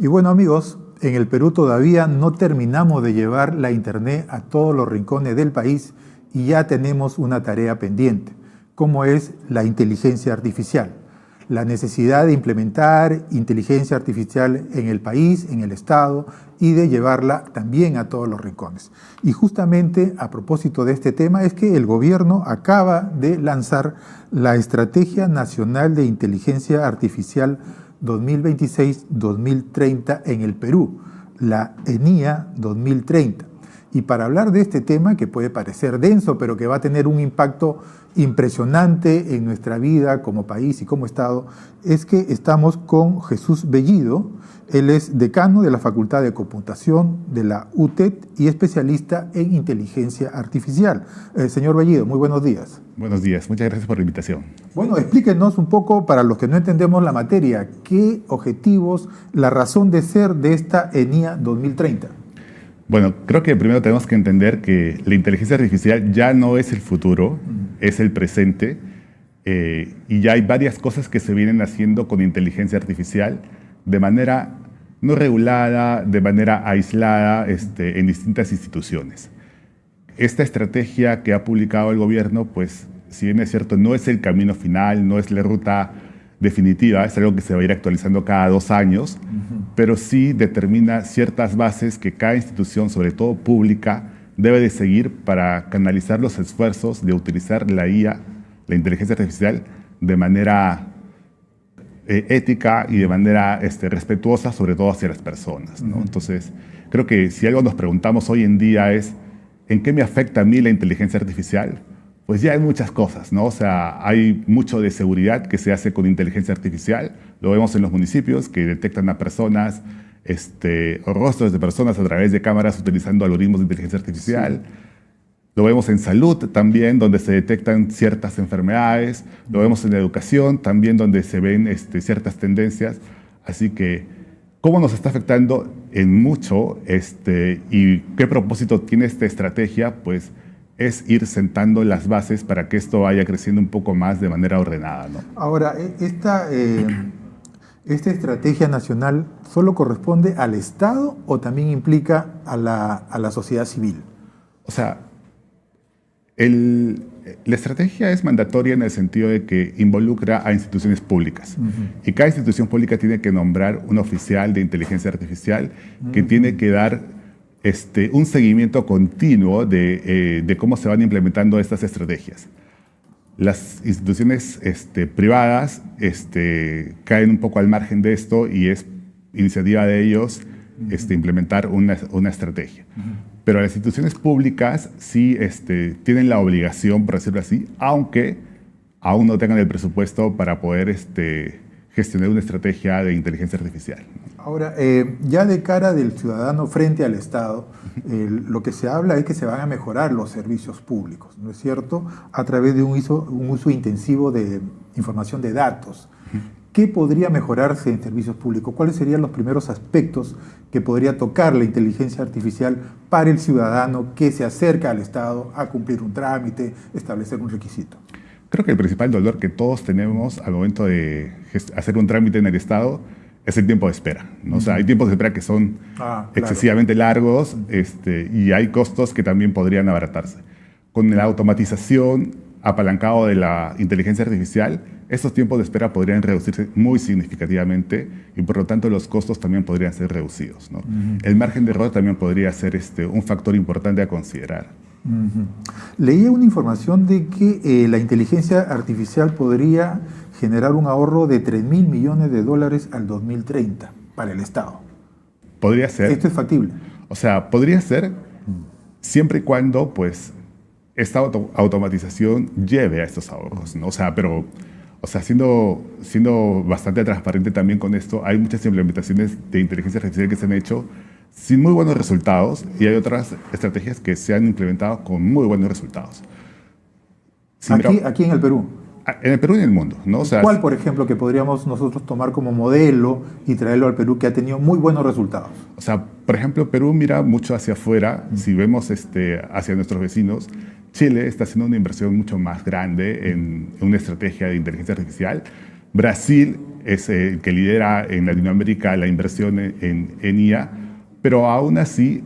Y bueno, amigos, en el Perú todavía no terminamos de llevar la Internet a todos los rincones del país y ya tenemos una tarea pendiente, como es la inteligencia artificial. La necesidad de implementar inteligencia artificial en el país, en el Estado, y de llevarla también a todos los rincones. Y justamente a propósito de este tema es que el gobierno acaba de lanzar la Estrategia Nacional de Inteligencia Artificial 2026-2030 en el Perú, la ENIA 2030. Y para hablar de este tema, que puede parecer denso, pero que va a tener un impacto impresionante en nuestra vida como país y como Estado, es que estamos con Jesús Bellido. Él es decano de la Facultad de Computación de la UTED y especialista en inteligencia artificial. Señor Bellido, muy buenos días. Buenos días, muchas gracias por la invitación. Bueno, explíquenos un poco, para los que no entendemos la materia, qué objetivos, la razón de ser de esta ENIA 2030. Bueno, creo que primero tenemos que entender que la inteligencia artificial ya no es el futuro, es el presente, y ya hay varias cosas que se vienen haciendo con inteligencia artificial de manera no regulada, de manera aislada en distintas instituciones. Esta estrategia que ha publicado el gobierno, pues, si bien es cierto, no es el camino final, no es la ruta definitiva, es algo que se va a ir actualizando cada 2 años, pero sí determina ciertas bases que cada institución, sobre todo pública, debe de seguir para canalizar los esfuerzos de utilizar la IA, la inteligencia artificial, de manera ética y de manera respetuosa, sobre todo hacia las personas, ¿no? Entonces, creo que si algo nos preguntamos hoy en día es ¿en qué me afecta a mí la inteligencia artificial? Pues ya hay muchas cosas, ¿no? O sea, hay mucho de seguridad que se hace con inteligencia artificial. Lo vemos en los municipios que detectan a personas, o rostros de personas a través de cámaras utilizando algoritmos de inteligencia artificial. Sí. Lo vemos en salud también, donde se detectan ciertas enfermedades. Lo vemos en la educación también, donde se ven ciertas tendencias. Así que, ¿cómo nos está afectando en mucho? ¿Y qué propósito tiene esta estrategia? Pues es ir sentando las bases para que esto vaya creciendo un poco más de manera ordenada, ¿no? Ahora, esta estrategia nacional solo corresponde al Estado o también implica a la sociedad civil. O sea, la estrategia es mandatoria en el sentido de que involucra a instituciones públicas. Y cada institución pública tiene que nombrar un oficial de inteligencia artificial que tiene que dar un seguimiento continuo de cómo se van implementando estas estrategias. Las instituciones privadas caen un poco al margen de esto y es iniciativa de ellos implementar una estrategia. Pero las instituciones públicas sí tienen la obligación, por decirlo así, aunque aún no tengan el presupuesto para poder gestionar una estrategia de inteligencia artificial. Ahora, ya de cara del ciudadano frente al Estado, lo que se habla es que se van a mejorar los servicios públicos, ¿no es cierto?, a través de un uso intensivo de información de datos. ¿Qué podría mejorarse en servicios públicos? ¿Cuáles serían los primeros aspectos que podría tocar la inteligencia artificial para el ciudadano que se acerca al Estado a cumplir un trámite, establecer un requisito? Creo que el principal dolor que todos tenemos al momento de hacer un trámite en el Estado es el tiempo de espera, ¿no? O sea, hay tiempos de espera que son excesivamente largos y hay costos que también podrían abaratarse. Con la automatización apalancado de la inteligencia artificial, estos tiempos de espera podrían reducirse muy significativamente y por lo tanto los costos también podrían ser reducidos, ¿no? El margen de error también podría ser un factor importante a considerar. Leía una información de que la inteligencia artificial podría generar un ahorro de $3.000 millones al 2030 para el Estado. Podría ser. ¿Esto es factible? O sea, podría ser siempre y cuando, pues, esta automatización lleve a estos ahorros, ¿no? O sea, pero, siendo bastante transparente también con esto, hay muchas implementaciones de inteligencia artificial que se han hecho sin muy buenos resultados y hay otras estrategias que se han implementado con muy buenos resultados. Aquí en el Perú. En el Perú y en el mundo, ¿no? O sea, ¿cuál, por ejemplo, que podríamos nosotros tomar como modelo y traerlo al Perú que ha tenido muy buenos resultados? O sea, por ejemplo, Perú mira mucho hacia afuera. Si vemos hacia nuestros vecinos, Chile está haciendo una inversión mucho más grande en una estrategia de inteligencia artificial. Brasil es el que lidera en Latinoamérica la inversión en IA, pero aún así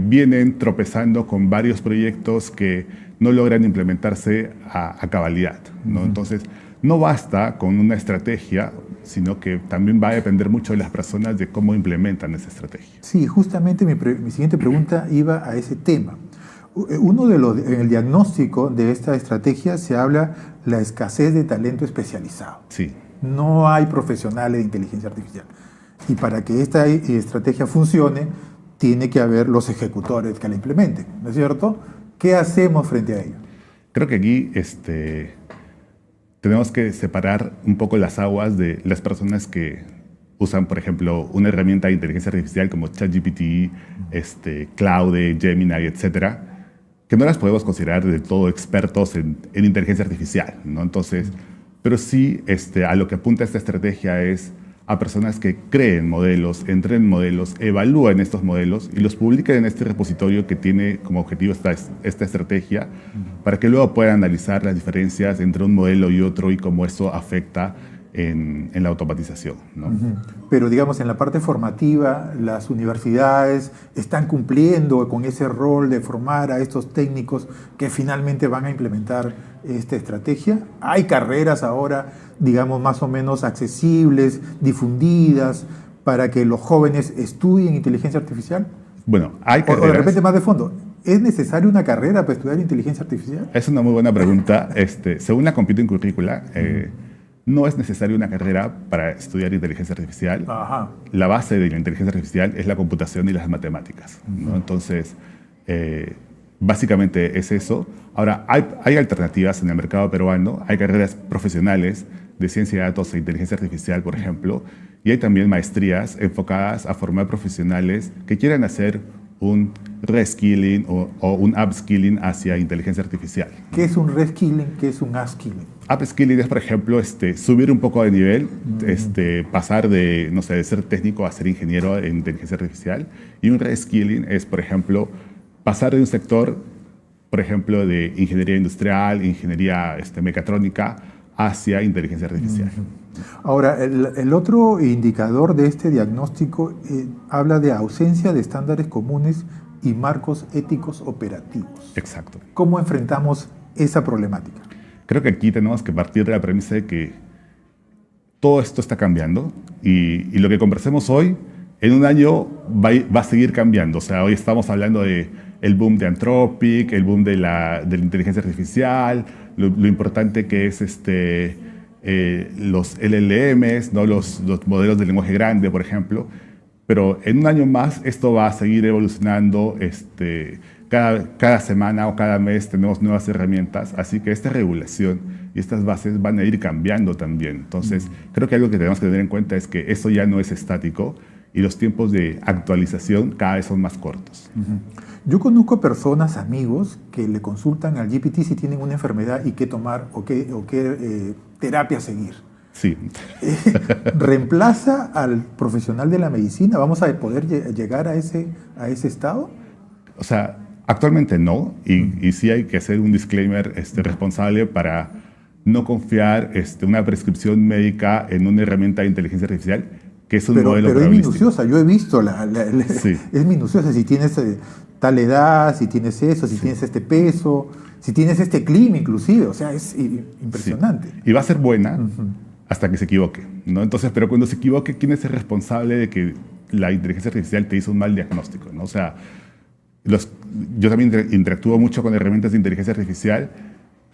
vienen tropezando con varios proyectos que no logran implementarse a cabalidad, ¿no? Entonces, no basta con una estrategia, sino que también va a depender mucho de las personas de cómo implementan esa estrategia. Sí, justamente mi siguiente pregunta iba a ese tema. En el diagnóstico de esta estrategia se habla la escasez de talento especializado. Sí. No hay profesionales de inteligencia artificial. Y para que esta estrategia funcione, tiene que haber los ejecutores que la implementen, ¿no es cierto? ¿Qué hacemos frente a ello? Creo que aquí tenemos que separar un poco las aguas de las personas que usan, por ejemplo, una herramienta de inteligencia artificial como ChatGPT, Claude, Gemini, etcétera, que no las podemos considerar del todo expertos en inteligencia artificial, ¿no? Entonces, pero sí a lo que apunta esta estrategia es a personas que creen modelos, entrenen modelos, evalúen estos modelos y los publiquen en este repositorio que tiene como objetivo esta estrategia, para que luego puedan analizar las diferencias entre un modelo y otro y cómo eso afecta en la automatización, ¿no? Pero digamos, en la parte formativa, las universidades están cumpliendo con ese rol de formar a estos técnicos que finalmente van a implementar esta estrategia. Hay carreras ahora, digamos, más o menos accesibles, difundidas, para que los jóvenes estudien inteligencia artificial. Bueno, hay carreras. O de repente más de fondo, ¿es necesaria una carrera para estudiar inteligencia artificial? Es una muy buena pregunta. Según la Computing Curricula, no es necesaria una carrera para estudiar inteligencia artificial. Ajá. La base de la inteligencia artificial es la computación y las matemáticas, ¿no? Entonces, básicamente es eso. Ahora, hay alternativas en el mercado peruano. Hay carreras profesionales de ciencia de datos e inteligencia artificial, por ejemplo, y hay también maestrías enfocadas a formar profesionales que quieran hacer un reskilling o un upskilling hacia inteligencia artificial. ¿Qué es un reskilling? ¿Qué es un upskilling? Upskilling es, por ejemplo, subir un poco de nivel, pasar de, no sé, de ser técnico a ser ingeniero en inteligencia artificial. Y un reskilling es, por ejemplo, pasar de un sector, por ejemplo, de ingeniería industrial, ingeniería mecatrónica, hacia inteligencia artificial. Ahora, el otro indicador de este diagnóstico habla de ausencia de estándares comunes y marcos éticos operativos. Exacto. ¿Cómo enfrentamos esa problemática? Creo que aquí tenemos que partir de la premisa de que todo esto está cambiando y lo que conversemos hoy, en un año va a seguir cambiando. O sea, hoy estamos hablando del boom de Anthropic, el boom de la inteligencia artificial, lo importante que es los LLMs, ¿no? los modelos de lenguaje grande, por ejemplo. Pero en un año más esto va a seguir evolucionando. Cada semana o cada mes tenemos nuevas herramientas, así que esta regulación y estas bases van a ir cambiando también. Entonces, creo que algo que tenemos que tener en cuenta es que eso ya no es estático y los tiempos de actualización cada vez son más cortos. Yo conozco personas, amigos, que le consultan al GPT si tienen una enfermedad y qué tomar o qué terapia seguir. Sí. ¿Reemplaza al profesional de la medicina? ¿Vamos a poder llegar a ese estado? O sea, actualmente no, y sí hay que hacer un disclaimer responsable para no confiar una prescripción médica en una herramienta de inteligencia artificial que es un modelo pero es probabilístico. minuciosa, yo he visto, Sí. Es minuciosa, si tienes tal edad, si tienes eso, si tienes este peso, si tienes este clima inclusive, o sea, es impresionante. Sí. Y va a ser buena hasta que se equivoque, ¿no? Entonces, pero cuando se equivoque, ¿quién es el responsable de que la inteligencia artificial te hizo un mal diagnóstico, ¿no? O sea, yo también interactúo mucho con herramientas de inteligencia artificial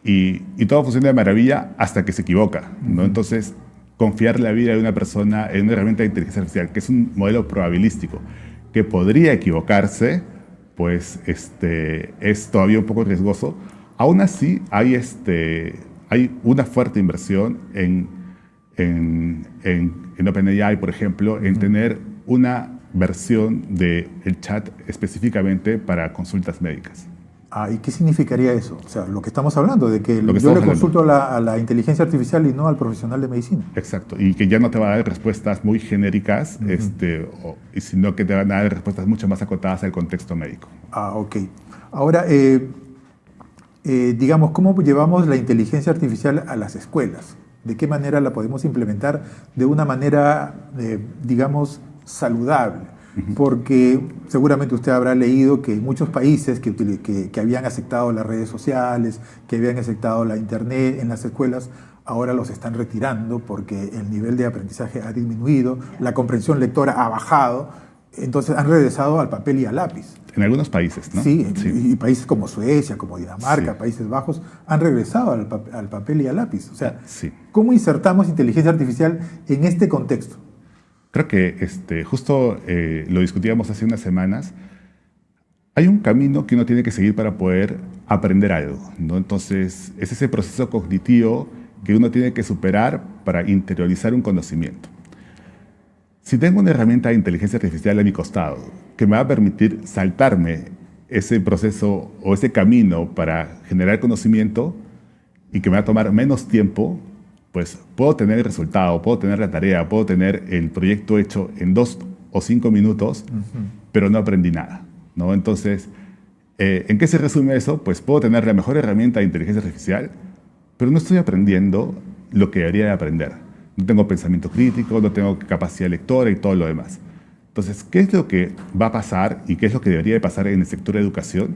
y todo funciona de maravilla hasta que se equivoca, ¿no? Entonces, confiar la vida de una persona en una herramienta de inteligencia artificial, que es un modelo probabilístico, que podría equivocarse, pues es todavía un poco riesgoso. Aún así, hay una fuerte inversión en OpenAI, por ejemplo, en tener una versión del chat específicamente para consultas médicas. ¿Y qué significaría eso? O sea, lo que estamos hablando, de que yo le consulto a la inteligencia artificial y no al profesional de medicina. Exacto, y que ya no te va a dar respuestas muy genéricas, sino que te van a dar respuestas mucho más acotadas al contexto médico. Ok. Ahora, digamos, ¿cómo llevamos la inteligencia artificial a las escuelas? ¿De qué manera la podemos implementar de una manera, digamos, saludable? Porque seguramente usted habrá leído que muchos países que habían aceptado las redes sociales, que habían aceptado la Internet en las escuelas, ahora los están retirando porque el nivel de aprendizaje ha disminuido, la comprensión lectora ha bajado, entonces han regresado al papel y al lápiz. En algunos países, ¿no? Sí, y países como Suecia, como Dinamarca, sí, Países Bajos, han regresado al papel y al lápiz. O sea, sí. ¿Cómo insertamos inteligencia artificial en este contexto? Creo que justo lo discutíamos hace unas semanas. Hay un camino que uno tiene que seguir para poder aprender algo, ¿no? Entonces, es ese proceso cognitivo que uno tiene que superar para interiorizar un conocimiento. Si tengo una herramienta de inteligencia artificial a mi costado que me va a permitir saltarme ese proceso o ese camino para generar conocimiento y que me va a tomar menos tiempo, pues puedo tener el resultado, puedo tener la tarea, puedo tener el proyecto hecho en 2 o 5 minutos, pero no aprendí nada, ¿no? Entonces, ¿en qué se resume eso? Pues puedo tener la mejor herramienta de inteligencia artificial, pero no estoy aprendiendo lo que debería de aprender. No tengo pensamiento crítico, no tengo capacidad lectora y todo lo demás. Entonces, ¿qué es lo que va a pasar y qué es lo que debería de pasar en el sector de educación?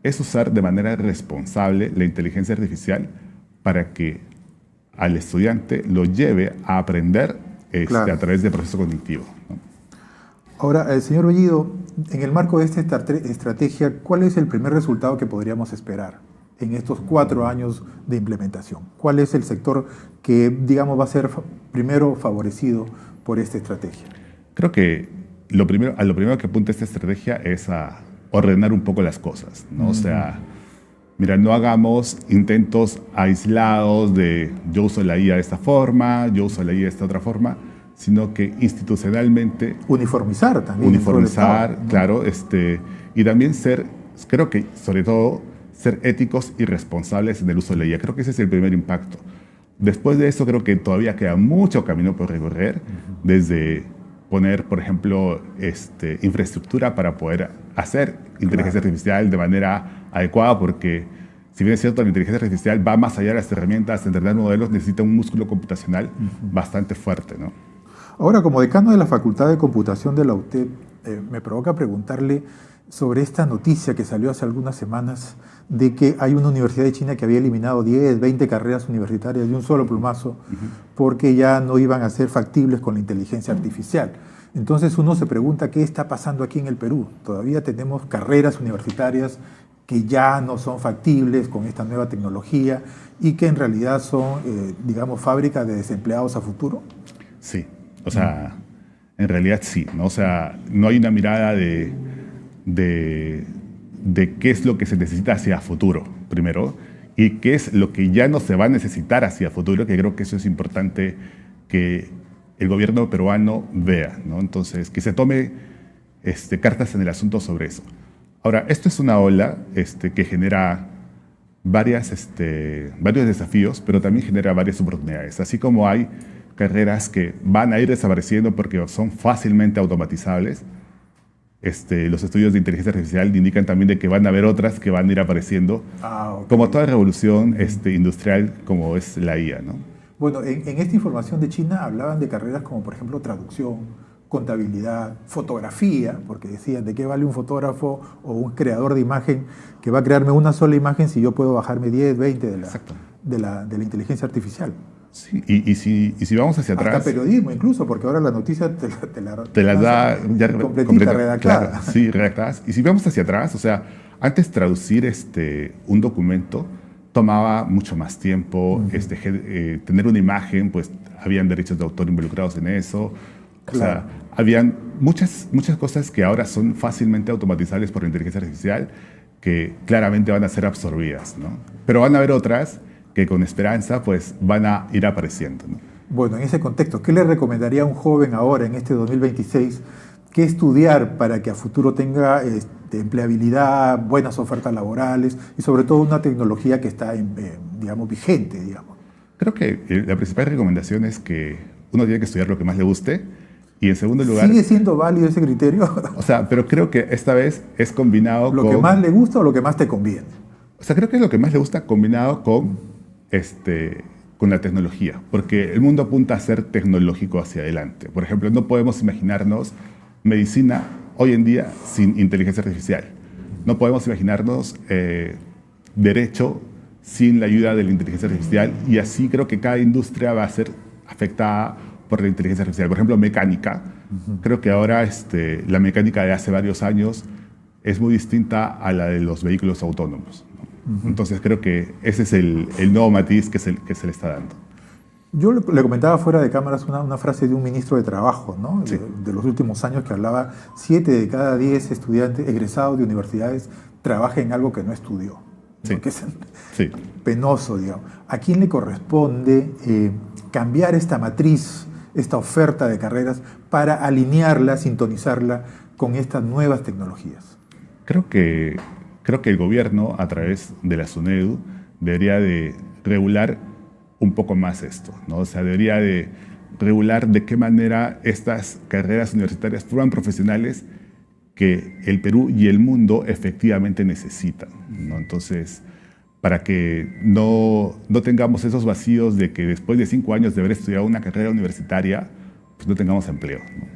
Es usar de manera responsable la inteligencia artificial para que al estudiante lo lleve a aprender claro, a través del proceso cognitivo, ¿no? Ahora, señor Bellido, en el marco de esta estrategia, ¿cuál es el primer resultado que podríamos esperar en estos 4 años de implementación? ¿Cuál es el sector que, digamos, va a ser primero favorecido por esta estrategia? Creo que lo primero que apunta esta estrategia es a ordenar un poco las cosas, ¿no? O sea, mira, no hagamos intentos aislados de yo uso la IA de esta forma, yo uso la IA de esta otra forma, sino que institucionalmente... Uniformizar también. Uniformizar, claro, y también creo que sobre todo, ser éticos y responsables en el uso de la IA. Creo que ese es el primer impacto. Después de eso, creo que todavía queda mucho camino por recorrer, desde poner, por ejemplo, infraestructura para poder hacer inteligencia artificial de manera adecuada, porque si bien es cierto, la inteligencia artificial va más allá de las herramientas, entrenar modelos necesita un músculo computacional bastante fuerte, ¿no? Ahora, como decano de la Facultad de Computación de la UTEP, me provoca preguntarle sobre esta noticia que salió hace algunas semanas de que hay una universidad de China que había eliminado 10, 20 carreras universitarias de un solo plumazo porque ya no iban a ser factibles con la inteligencia artificial. Entonces uno se pregunta qué está pasando aquí en el Perú. Todavía tenemos carreras universitarias que ya no son factibles con esta nueva tecnología y que en realidad son, digamos, fábricas de desempleados a futuro. Sí, o sea, en realidad sí, ¿no? O sea, no hay una mirada de qué es lo que se necesita hacia futuro, primero, y qué es lo que ya no se va a necesitar hacia futuro, que creo que eso es importante que el gobierno peruano vea, ¿no? Entonces, que se tome cartas en el asunto sobre eso. Ahora, esto es una ola que genera varios desafíos, pero también genera varias oportunidades. Así como hay carreras que van a ir desapareciendo porque son fácilmente automatizables, los estudios de inteligencia artificial indican también de que van a haber otras que van a ir apareciendo, como toda revolución industrial como es la IA, ¿no? Bueno, en esta información de China hablaban de carreras como, por ejemplo, traducción, contabilidad, fotografía, porque decían, ¿de qué vale un fotógrafo o un creador de imagen que va a crearme una sola imagen si yo puedo bajarme 10, 20 de la inteligencia artificial? Sí, y si vamos hacia atrás... Hasta periodismo incluso, porque ahora la noticia te las da ya completita, redactada. Claro, sí, redactadas. Y si vamos hacia atrás, o sea, antes traducir un documento tomaba mucho más tiempo, tener una imagen, pues habían derechos de autor involucrados en eso. Claro. O sea, habían muchas cosas que ahora son fácilmente automatizables por la inteligencia artificial que claramente van a ser absorbidas, ¿no? Pero van a haber otras que con esperanza pues van a ir apareciendo, ¿no? Bueno, en ese contexto, ¿qué le recomendaría a un joven ahora, en este 2026, qué estudiar para que a futuro tenga empleabilidad, buenas ofertas laborales y sobre todo una tecnología que está, digamos, vigente, digamos? Creo que la principal recomendación es que uno tiene que estudiar lo que más le guste y en segundo lugar... ¿Sigue siendo válido ese criterio? O sea, pero creo que esta vez es combinado ¿Lo que más le gusta o lo que más te conviene? O sea, creo que es lo que más le gusta combinado con con la tecnología, porque el mundo apunta a ser tecnológico hacia adelante. Por ejemplo, no podemos imaginarnos medicina hoy en día sin inteligencia artificial. No podemos imaginarnos derecho sin la ayuda de la inteligencia artificial, y así creo que cada industria va a ser afectada por la inteligencia artificial. Por ejemplo, mecánica. Creo que ahora la mecánica de hace varios años es muy distinta a la de los vehículos autónomos, ¿no? Entonces creo que ese es el nuevo matiz que se le está dando. Yo le comentaba fuera de cámaras una frase de un ministro de Trabajo, ¿no? Sí. De los últimos años, que hablaba: 7 de cada 10 estudiantes egresados de universidades trabajan en algo que no estudió. ¿No? Sí. Que es Sí. penoso, digamos. ¿A quién le corresponde cambiar esta matriz, esta oferta de carreras, para alinearla, sintonizarla con estas nuevas tecnologías? Creo que el gobierno, a través de la SUNEDU, debería de regular un poco más esto, ¿no? O sea, debería de regular de qué manera estas carreras universitarias forman profesionales que el Perú y el mundo efectivamente necesitan, ¿no? Entonces, para que no tengamos esos vacíos de que después de 5 años de haber estudiado una carrera universitaria, pues no tengamos empleo, ¿no?